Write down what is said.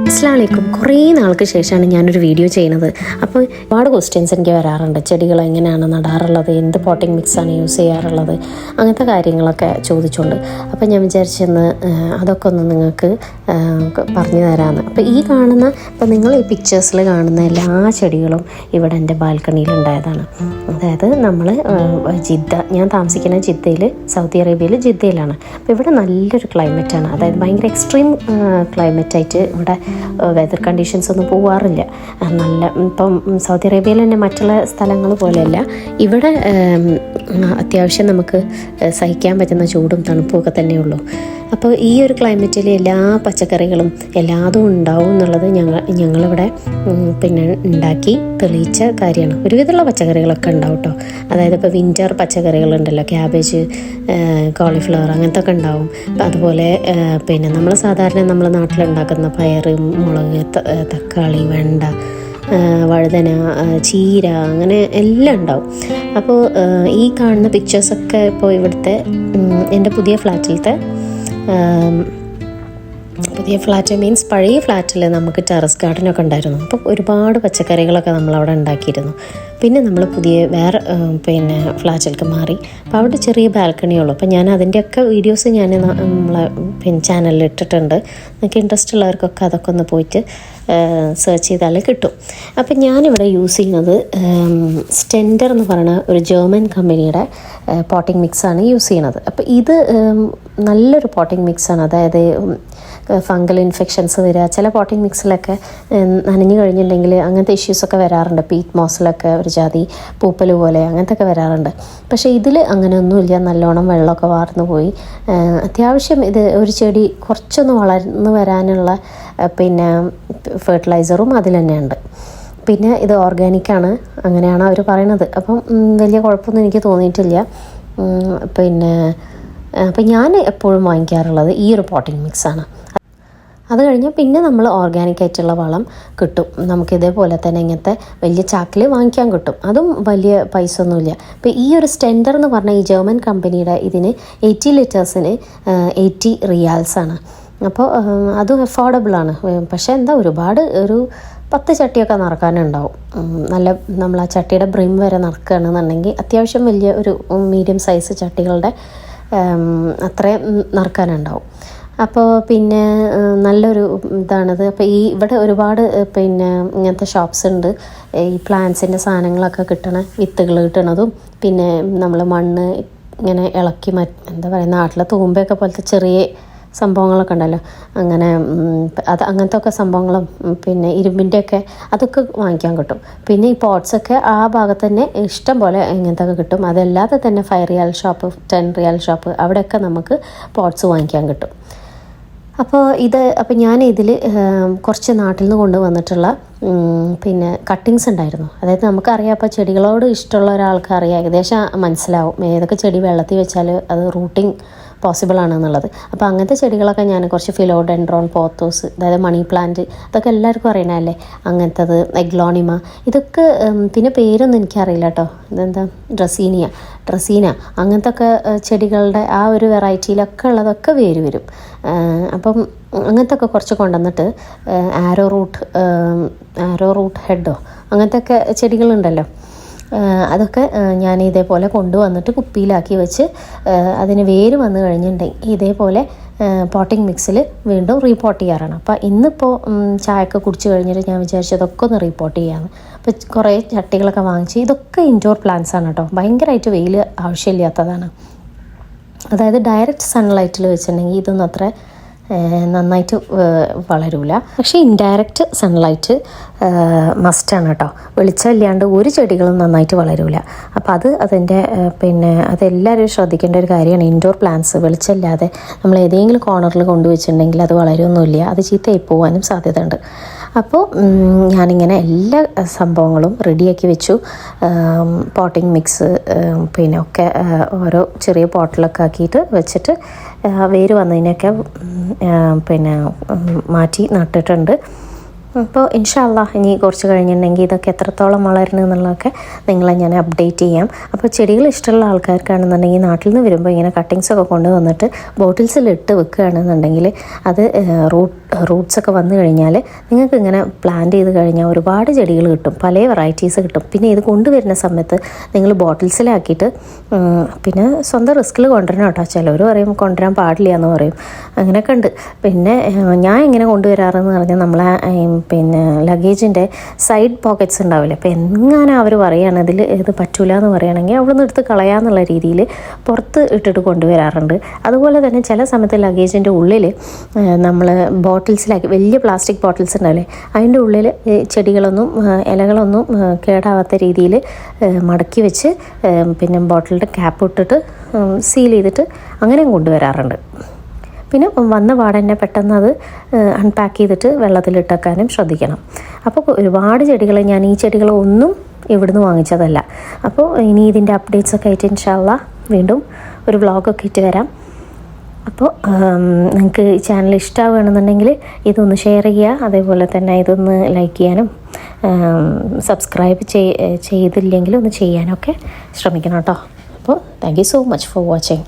അസ്സലാമലൈക്കും. കുറേ നാൾക്ക് ശേഷമാണ് ഞാനൊരു വീഡിയോ ചെയ്യുന്നത്. അപ്പോൾ ഒരുപാട് ക്വസ്റ്റ്യൻസ് എനിക്ക് വരാറുണ്ട്. ചെടികൾ എങ്ങനെയാണ് നടാറുള്ളത്, എന്ത് പോട്ടിംഗ് മിക്സാണ് യൂസ് ചെയ്യാറുള്ളത്, അങ്ങനത്തെ കാര്യങ്ങളൊക്കെ ചോദിച്ചുകൊണ്ട്. അപ്പോൾ ഞാൻ വിചാരിച്ചെന്ന് അതൊക്കെ ഒന്ന് നിങ്ങൾക്ക് പറഞ്ഞു തരാമെന്ന്. അപ്പോൾ ഇപ്പോൾ നിങ്ങൾ ഈ പിക്ചേഴ്സിൽ കാണുന്ന എല്ലാ ചെടികളും ഇവിടെ എൻ്റെ ബാൽക്കണിയിലുണ്ടായതാണ്. അതായത് നമ്മൾ ഞാൻ താമസിക്കുന്ന ജിദ്ദയിൽ, സൗദി അറേബ്യയിൽ ജിദ്ദയിലാണ്. അപ്പോൾ ഇവിടെ നല്ലൊരു ക്ലൈമറ്റാണ്. അതായത് ഭയങ്കര എക്സ്ട്രീം ക്ലൈമറ്റായിട്ട് ഇവിടെ വെതർ കണ്ടീഷൻസ് ഒന്നും പോവാറില്ല. ഇപ്പം സൗദി അറേബ്യയിൽ തന്നെ മറ്റുള്ള സ്ഥലങ്ങൾ പോലെയല്ല. ഇവിടെ അത്യാവശ്യം നമുക്ക് സഹിക്കാൻ പറ്റുന്ന ചൂടും തണുപ്പും ഒക്കെ തന്നെയുള്ളൂ. അപ്പോൾ ഈ ഒരു ക്ലൈമറ്റിൽ എല്ലാ പച്ചക്കറികളും എല്ലാതും ഉണ്ടാവും എന്നുള്ളത് ഞങ്ങളിവിടെ ഉണ്ടാക്കി തെളിയിച്ച കാര്യമാണ്. ഒരുവിധമുള്ള പച്ചക്കറികളൊക്കെ ഉണ്ടാവും കേട്ടോ. അതായത് ഇപ്പോൾ വിൻ്റർ പച്ചക്കറികളുണ്ടല്ലോ, ക്യാബേജ്, കോളിഫ്ലവർ അങ്ങനത്തെ ഒക്കെ ഉണ്ടാവും. അതുപോലെ നമ്മൾ സാധാരണ നമ്മളെ നാട്ടിലുണ്ടാക്കുന്ന പയർ, മുളക്, തക്കാളി, വെണ്ട, വഴുതന, ചീര, അങ്ങനെ എല്ലാം ഉണ്ടാവും. അപ്പോൾ ഈ കാണുന്ന പിക്ചേഴ്സൊക്കെ ഇപ്പോൾ ഇവിടുത്തെ എൻ്റെ പുതിയ ഫ്ലാറ്റ് മീൻസ് പഴയ ഫ്ലാറ്റിൽ നമുക്ക് ടെറസ് ഗാർഡനൊക്കെ ഉണ്ടായിരുന്നു. അപ്പോൾ ഒരുപാട് പച്ചക്കറികളൊക്കെ നമ്മളവിടെ ഉണ്ടാക്കിയിരുന്നു. പിന്നെ നമ്മൾ വേറെ ഫ്ലാറ്റിലേക്ക് മാറി. അപ്പോൾ അവിടെ ചെറിയ ബാൽക്കണിയുള്ളൂ. അപ്പോൾ ഞാൻ അതിൻ്റെയൊക്കെ വീഡിയോസ് ഞാൻ നമ്മളെ ചാനലിൽ ഇട്ടിട്ടുണ്ട്. നിങ്ങൾക്ക് ഇൻട്രസ്റ്റ് ഉള്ളവർക്കൊക്കെ അതൊക്കെ ഒന്ന് പോയിട്ട് സെർച്ച് ചെയ്താൽ കിട്ടും. അപ്പം ഞാനിവിടെ യൂസ് ചെയ്യുന്നത് സ്റ്റെൻഡർ എന്ന് പറയുന്ന ഒരു ജർമ്മൻ കമ്പനിയുടെ പോട്ടിംഗ് മിക്സാണ് യൂസ് ചെയ്യുന്നത്. അപ്പോൾ ഇത് നല്ലൊരു പോട്ടിംഗ് മിക്സാണ്. അതായത് ഫംഗൽ ഇൻഫെക്ഷൻസ് വരിക, ചില പോട്ടിംഗ് മിക്സിലൊക്കെ നനഞ്ഞു കഴിഞ്ഞിട്ടുണ്ടെങ്കിൽ അങ്ങനത്തെ ഇഷ്യൂസൊക്കെ വരാറുണ്ട്. പീറ്റ് മോസിലൊക്കെ ഒരു ജാതി പൂപ്പൽ പോലെ അങ്ങനത്തെ ഒക്കെ വരാറുണ്ട്. പക്ഷേ ഇതിൽ അങ്ങനെയൊന്നുമില്ല. നല്ലോണം വെള്ളമൊക്കെ വാർന്നു പോയി. അത്യാവശ്യം ഇത് ഒരു ചെടി കുറച്ചൊന്ന് വളർന്നു വരാനുള്ള ഫെർട്ടിലൈസറും അതിൽ തന്നെയുണ്ട്. പിന്നെ ഇത് ഓർഗാനിക്കാണ്, അങ്ങനെയാണ് അവർ പറയണത്. അപ്പം വലിയ കുഴപ്പമൊന്നും എനിക്ക് തോന്നിയിട്ടില്ല. അപ്പം ഞാൻ എപ്പോഴും വാങ്ങിക്കാറുള്ളത് ഈ ഒരു പോട്ടിംഗ് മിക്സാണ്. അത് കഴിഞ്ഞാൽ പിന്നെ നമ്മൾ ഓർഗാനിക്കായിട്ടുള്ള വളം കിട്ടും നമുക്ക്. ഇതേപോലെ തന്നെ ഇങ്ങനത്തെ വലിയ ചാക്കിൽ വാങ്ങിക്കാൻ കിട്ടും. അതും വലിയ പൈസ ഒന്നുമില്ല. ഇപ്പോൾ ഈ ഒരു സ്റ്റെൻഡർ എന്ന് പറഞ്ഞാൽ ഈ ജർമ്മൻ കമ്പനിയുടെ ഇതിന് 80 ലിറ്റേഴ്സിന് 80 റിയാൽസാണ്. അപ്പോൾ അതും അഫോർഡബിളാണ്. പക്ഷേ ഒരുപാട് ഒരു 10 ചട്ടിയൊക്കെ നിറക്കാനുണ്ടാവും. നമ്മൾ ആ ചട്ടിയുടെ ബ്രിം വരെ നിറക്കുകയാണെന്നുണ്ടെങ്കിൽ അത്യാവശ്യം വലിയ ഒരു മീഡിയം സൈസ് ചട്ടികളുടെ അത്രയും നിറക്കാനുണ്ടാവും. അപ്പോൾ നല്ലൊരു ഇതാണത്. അപ്പോൾ ഇവിടെ ഒരുപാട് ഇങ്ങനത്തെ ഷോപ്സ് ഉണ്ട്. ഈ പ്ലാന്റ്സിൻ്റെ സാധനങ്ങളൊക്കെ വിത്തുകൾ കിട്ടണതും പിന്നെ നമ്മൾ മണ്ണ് ഇങ്ങനെ ഇളക്കി നാട്ടിലെ തൂമ്പയൊക്കെ പോലത്തെ ചെറിയ സംഭവങ്ങളൊക്കെ ഉണ്ടല്ലോ, അങ്ങനത്തെ ഒക്കെ സംഭവങ്ങളും ഇരുമ്പിൻ്റെയൊക്കെ അതൊക്കെ വാങ്ങിക്കാൻ കിട്ടും. പിന്നെ ഈ പോട്ട്സൊക്കെ ആ ഭാഗത്ത് തന്നെ ഇഷ്ടം പോലെ ഇങ്ങനത്തെ ഒക്കെ കിട്ടും. അതല്ലാതെ തന്നെ 5 റിയാൽ ഷോപ്പ്, 10 റിയാൽ ഷോപ്പ്, അവിടെയൊക്കെ നമുക്ക് പോട്ട്സ് വാങ്ങിക്കാൻ കിട്ടും. അപ്പോൾ ഞാൻ ഇതിൽ കുറച്ച് നാട്ടിൽ നിന്ന് കൊണ്ടുവന്നിട്ടുള്ള കട്ടിങ്സ് ഉണ്ടായിരുന്നു. അതായത് നമുക്കറിയാം, അപ്പോൾ ചെടികളോട് ഇഷ്ടമുള്ള ഒരാൾക്ക് അറിയാം, ഏകദേശം മനസ്സിലാവും ഏതൊക്കെ ചെടി വെള്ളത്തിൽ വെച്ചാൽ അത് റൂട്ടിങ് പോസിബിൾ ആണെന്നുള്ളത്. അപ്പോൾ അങ്ങനത്തെ ചെടികളൊക്കെ ഞാൻ കുറച്ച് ഫിലോഡെൻഡ്രോൺ, പോത്തോസ്, അതായത് മണി പ്ലാന്റ്, അതൊക്കെ എല്ലാവർക്കും അറിയണമല്ലേ. അങ്ങനത്തത്, എഗ്ലോണിമ, ഇതൊക്കെ പിന്നെ പേരൊന്നും എനിക്കറിയില്ല കേട്ടോ. ഇതെന്താ ഡ്രസീന അങ്ങനത്തെ ഒക്കെ ചെടികളുടെ ആ ഒരു വെറൈറ്റിയിലൊക്കെ ഉള്ളതൊക്കെ വേര് വരും. അപ്പം അങ്ങനത്തെ ഒക്കെ കുറച്ച് കൊണ്ടുവന്നിട്ട് ആരോ റൂട്ട് ഹെഡോ അങ്ങനത്തെ ഒക്കെ ചെടികളുണ്ടല്ലോ, അതൊക്കെ ഞാൻ ഇതേപോലെ കൊണ്ടുവന്നിട്ട് കുപ്പിയിലാക്കി വെച്ച് അതിന് വേര് വന്നു കഴിഞ്ഞിട്ടുണ്ടെങ്കിൽ ഇതേപോലെ പോട്ടിംഗ് മിക്സിൽ വീണ്ടും റീപോട്ട് ചെയ്യാറാണ്. അപ്പോൾ ഇന്നിപ്പോൾ ചായയൊക്കെ കുടിച്ച് കഴിഞ്ഞിട്ട് ഞാൻ വിചാരിച്ചു അതൊക്കെ ഒന്ന് റീപോട്ട് ചെയ്യാമെന്ന്. അപ്പോൾ കുറേ ചട്ടികളൊക്കെ വാങ്ങിച്ച്, ഇതൊക്കെ ഇൻഡോർ പ്ലാന്റ്സ് ആണ് കേട്ടോ. ഭയങ്കരമായിട്ട് വെയിൽ ആവശ്യമില്ലാത്തതാണ്. അതായത് ഡയറക്റ്റ് സൺലൈറ്റിൽ വെച്ചിട്ടുണ്ടെങ്കിൽ ഇതൊന്നും അത്ര നന്നായിട്ട് വളരില്ല. പക്ഷേ ഇൻഡയറക്റ്റ് സൺലൈറ്റ് മസ്റ്റാണ് കേട്ടോ. വെളിച്ചമില്ലാണ്ട് ഒരു ചെടികളും നന്നായിട്ട് വളരില്ല. അപ്പോൾ അതെല്ലാവരും ശ്രദ്ധിക്കേണ്ട ഒരു കാര്യമാണ്. ഇൻഡോർ പ്ലാന്റ്സ് വെളിച്ചമില്ലാതെ നമ്മൾ ഏതെങ്കിലും കോർണറിൽ കൊണ്ടുവച്ചിട്ടുണ്ടെങ്കിൽ അത് വളരൊന്നുമില്ല, അത് ചീത്തയായി പോകാനും സാധ്യതയുണ്ട്. അപ്പോൾ ഞാനിങ്ങനെ എല്ലാ സംഭവങ്ങളും റെഡിയാക്കി വെച്ചു. പോട്ടിംഗ് മിക്സ് ഒക്കെ ഓരോ ചെറിയ പോട്ടിലൊക്കെ ആക്കിയിട്ട് വെച്ചിട്ട് വേര് വന്നതിനൊക്കെ മാറ്റി നട്ടിട്ടുണ്ട്. അപ്പോൾ ഇൻഷാ അല്ലാഹ് ഇനി കുറച്ച് കഴിഞ്ഞിട്ടുണ്ടെങ്കിൽ ഇതൊക്കെ എത്രത്തോളം വളരണം എന്നുള്ളതൊക്കെ നിങ്ങളെ ഞാൻ അപ്ഡേറ്റ് ചെയ്യാം. അപ്പോൾ ചെടികൾ ഇഷ്ടമുള്ള ആൾക്കാർക്കാണെന്നുണ്ടെങ്കിൽ നാട്ടിൽ നിന്ന് വരുമ്പോൾ ഇങ്ങനെ കട്ടിങ്സൊക്കെ കൊണ്ടുവന്നിട്ട് ബോട്ടിൽസിലിട്ട് വെക്കുകയാണെന്നുണ്ടെങ്കിൽ അത് റൂട്ട്സൊക്കെ വന്നു കഴിഞ്ഞാൽ നിങ്ങൾക്ക് ഇങ്ങനെ പ്ലാന്റ് ചെയ്ത് കഴിഞ്ഞാൽ ഒരുപാട് ചെടികൾ കിട്ടും, പല വെറൈറ്റീസ് കിട്ടും. പിന്നെ ഇത് കൊണ്ടുവരുന്ന സമയത്ത് നിങ്ങൾ ബോട്ടിൽസിലാക്കിയിട്ട് പിന്നെ സ്വന്തം റിസ്കിൽ കൊണ്ടുവരണം കേട്ടോ. ചിലവർ പറയും കൊണ്ടുവരാൻ പാടില്ല എന്ന് പറയും, അങ്ങനെയൊക്കെ ഉണ്ട്. പിന്നെ ഞാൻ എങ്ങനെ കൊണ്ടുവരാറെന്ന് പറഞ്ഞാൽ നമ്മളെ പിന്നെ ലഗേജിൻ്റെ സൈഡ് പോക്കറ്റ്സ് ഉണ്ടാവില്ല. അപ്പോൾ എങ്ങനെ അവർ പറയുകയാണ് ഇതിൽ ഇത് പറ്റൂല എന്ന് പറയുകയാണെങ്കിൽ അവിടെ നിന്ന് എടുത്ത് കളയാന്നുള്ള രീതിയിൽ പുറത്ത് ഇട്ടിട്ട് കൊണ്ടുവരാറുണ്ട്. അതുപോലെ തന്നെ ചില സമയത്ത് ലഗേജിൻ്റെ ഉള്ളിൽ നമ്മൾ ബോട്ടിൽസിലാക്കി വലിയ പ്ലാസ്റ്റിക് ബോട്ടിൽസ് ഉണ്ടാവില്ലേ, അതിൻ്റെ ഉള്ളിൽ ചെടികളൊന്നും ഇലകളൊന്നും കേടാവാത്ത രീതിയിൽ മടക്കി വെച്ച് പിന്നെ ബോട്ടിലിൻ്റെ ക്യാപ്പ് ഇട്ടിട്ട് സീൽ ചെയ്തിട്ട് അങ്ങനെയും കൊണ്ടുവരാറുണ്ട്. പിന്നെ വന്ന പാടന്നെ പെട്ടെന്ന് അത് അൺപാക്ക് ചെയ്തിട്ട് വെള്ളത്തിലിട്ടേക്കാനും ശ്രദ്ധിക്കണം. അപ്പോൾ ഒരുപാട് ചെടികൾ, ഞാൻ ഈ ചെടികളൊന്നും ഇവിടുന്ന് വാങ്ങിച്ചതല്ല. അപ്പോൾ ഇനി ഇതിൻ്റെ അപ്ഡേറ്റ്സൊക്കെ ആയിട്ട് ഇൻഷാ അല്ലാഹ് വീണ്ടും ഒരു വ്ളോഗൊക്കെ ഇട്ട് വരാം. അപ്പോൾ നിങ്ങൾക്ക് ഈ ചാനൽ ഇഷ്ടമാവുകയാണെന്നുണ്ടെങ്കിൽ ഇതൊന്ന് ഷെയർ ചെയ്യുക, അതേപോലെ തന്നെ ഇതൊന്ന് ലൈക്ക് ചെയ്യാനും സബ്സ്ക്രൈബ് ചെയ്തില്ലെങ്കിൽ ഒന്ന് ചെയ്യാനൊക്കെ ശ്രമിക്കണം കേട്ടോ. അപ്പോൾ thank you so much for watching.